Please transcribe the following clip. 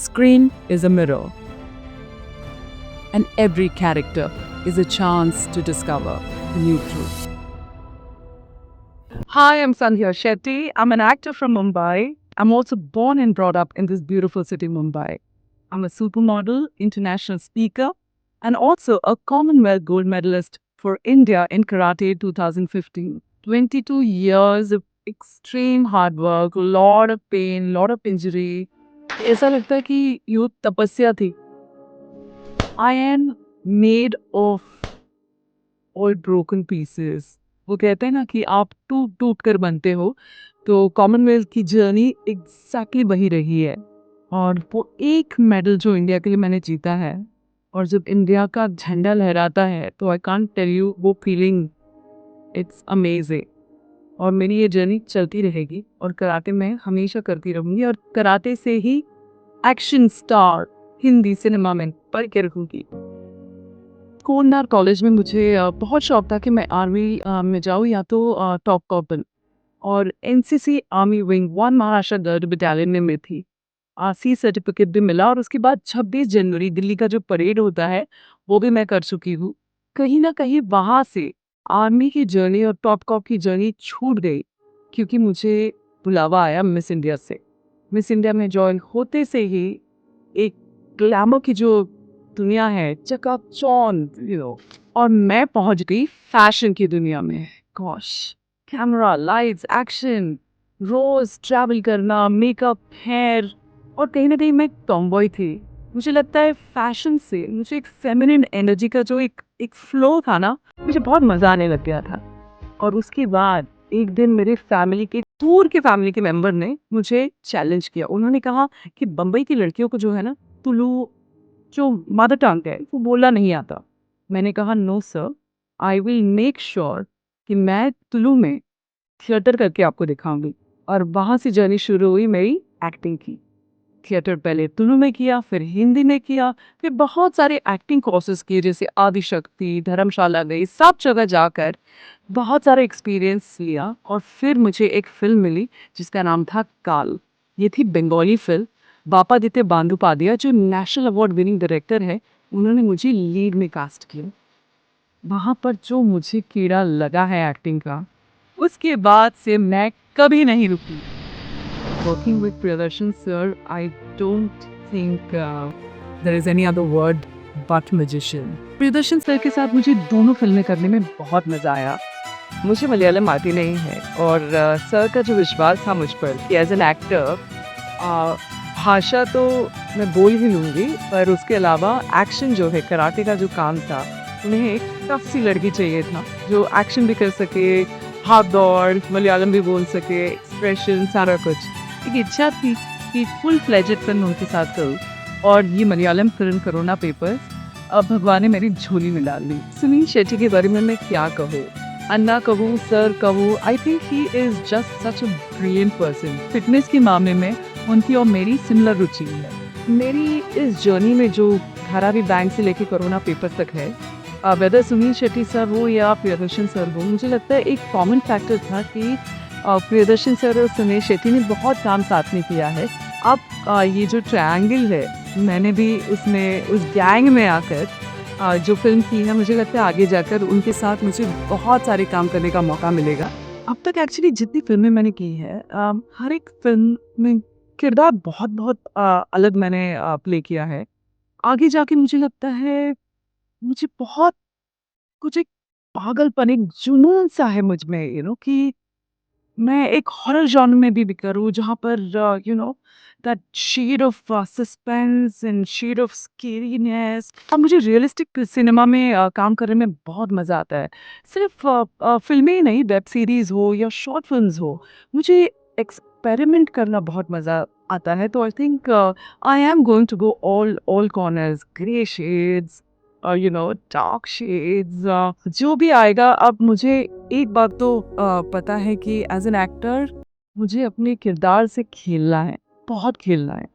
Screen is a mirror, and every character is a chance to discover new truth. Hi, I'm Sandhya Shetty. I'm an actor from Mumbai. I'm also born and brought up in this beautiful city, Mumbai. I'm a supermodel, international speaker, and also a Commonwealth gold medalist for India in Karate 2015. 22 years of extreme hard work, lot of pain, lot of injury. ऐसा लगता है कि ये तपस्या थी. I am made of all broken pieces. वो कहते हैं ना कि आप टूट टूट कर बनते हो, तो कॉमनवेल्थ की जर्नी एग्जैक्टली वही रही है. और वो एक मेडल जो इंडिया के लिए मैंने जीता है, और जब इंडिया का झंडा लहराता है, तो आई कांट टेल यू वो फीलिंग, इट्स अमेजिंग. और मेरी ये जर्नी चलती रहेगी और कराटे में हमेशा करती रहूँगी, और कराटे से ही एक्शन स्टार हिंदी सिनेमा में पढ़ के रखूँगी. कोंडार कॉलेज में मुझे बहुत शौक था कि मैं आर्मी में जाऊँ या तो टॉप कॉप बनूँ. और NCC army wing 1 Maharashtra girls battalion में मैं थी. सी सर्टिफिकेट भी मिला, और उसके बाद 26 जनवरी दिल्ली का जो परेड होता है वो भी मैं कर चुकी हूँ. कहीं ना कहीं वहाँ से आर्मी की जर्नी और टॉप कॉप की जर्नी छूट गई, क्योंकि मुझे बुलावा आया मिस इंडिया से. मिस इंडिया में ज्वाइन होते से ही एक ग्लैमर की जो दुनिया है, चकाचौंध, और मैं पहुंच गई फैशन की दुनिया में. गॉश, कैमरा, लाइट्स, एक्शन, रोज ट्रैवल करना, मेकअप, हेयर, और कहीं ना कहीं मैं टॉमबॉय थी. मुझे लगता है फैशन से मुझे एक फेमिनिन एनर्जी का जो एक एक फ्लो था ना, मुझे बहुत मजा आने लग गया था. और उसके बाद एक दिन मेरे दूर के फैमिली के मेंबर ने मुझे चैलेंज किया. उन्होंने कहा कि बम्बई की लड़कियों को जो है ना, तुलु जो मदर टंग है वो बोलना नहीं आता. मैंने कहा no sir, I will make sure कि मैं तुलु में थिएटर करके आपको दिखाऊंगी. और वहाँ से जर्नी शुरू हुई मेरी एक्टिंग की. थिएटर पहले तुलु में किया, फिर हिंदी में किया, फिर बहुत सारे एक्टिंग कोर्सेज किए, जैसे आदिशक्ति, धर्मशाला गई, सब जगह जाकर बहुत सारा एक्सपीरियंस लिया. और फिर मुझे एक फिल्म मिली जिसका नाम था काल. ये थी बंगाली फिल्म. बापादित्य बांदोपाध्याय जो नेशनल अवार्ड विनिंग डायरेक्टर है, उन्होंने मुझे लीड में कास्ट किया. वहाँ पर जो मुझे कीड़ा लगा है एक्टिंग का, उसके बाद से मैं कभी नहीं रुकी. Working with Priyadarshan sir, I don't think there is any other word but magician. Priyadarshan sir के साथ मुझे दोनों फिल्में करने में बहुत मज़ा आया. मुझे मलयालम आती नहीं है, और सर का जो विश्वास था मुझ पर कि एज एन एक्टर भाषा तो मैं बोल ही लूँगी, पर उसके अलावा एक्शन जो है, कराटे का जो काम था, उन्हें एक टफ सी लड़की चाहिए था जो एक्शन भी कर सके, हाथ दौड़, मलयालम भी बोल सके, एक्सप्रेशन, सारा कुछ. एक इच्छा थी कि फुल फ्लेजेड फिल्म उनके साथ करूँ, और ये मलयालम फिल्म करोना पेपर्स अब भगवान ने मेरी झोली में डाल दी. सुनील शेट्टी के बारे में मैं क्या कहूँ, अन्ना कहूँ, सर कहूँ, I think he is just such a brilliant person. Fitness के मामले में उनकी और मेरी सिमिलर रुचि है. मेरी इस जर्नी में जो धारावी बैंक से लेके कोरोना पेपर्स तक है, वेदर सुनील शेट्टी सर हो या प्रियदर्शन सर हो, मुझे लगता है एक कॉमन फैक्टर था कि प्रियदर्शन सर और सुनील शेट्टी ने बहुत काम साथ में किया है. अब ये जो ट्रायंगल है, मैंने भी उसमें उस गैंग में आकर जो फिल्म की है, मुझे लगता है आगे जाकर उनके साथ मुझे बहुत सारे काम करने का मौका मिलेगा. अब तक एक्चुअली जितनी फिल्में मैंने की है, हर एक फिल्म में किरदार बहुत बहुत अलग मैंने प्ले किया है. आगे जाके मुझे लगता है मुझे बहुत कुछ एक पागलपन, एक जुनून सा है मुझ में, कि मैं एक हॉरर जॉनर में भी करूँ, जहाँ पर that shade of suspense and shade of scariness. और मुझे रियलिस्टिक सिनेमा में काम करने में बहुत मज़ा आता है. सिर्फ फिल्में ही नहीं, वेब सीरीज़ हो या शॉर्ट फिल्म्स हो, मुझे एक्सपेरिमेंट करना बहुत मज़ा आता है. तो I think I am going to go all corners, grey shades, dark shades, जो भी आएगा. अब मुझे एक बात तो पता है कि एज एन एक्टर मुझे अपने किरदार से खेलना है, बहुत खेलना है.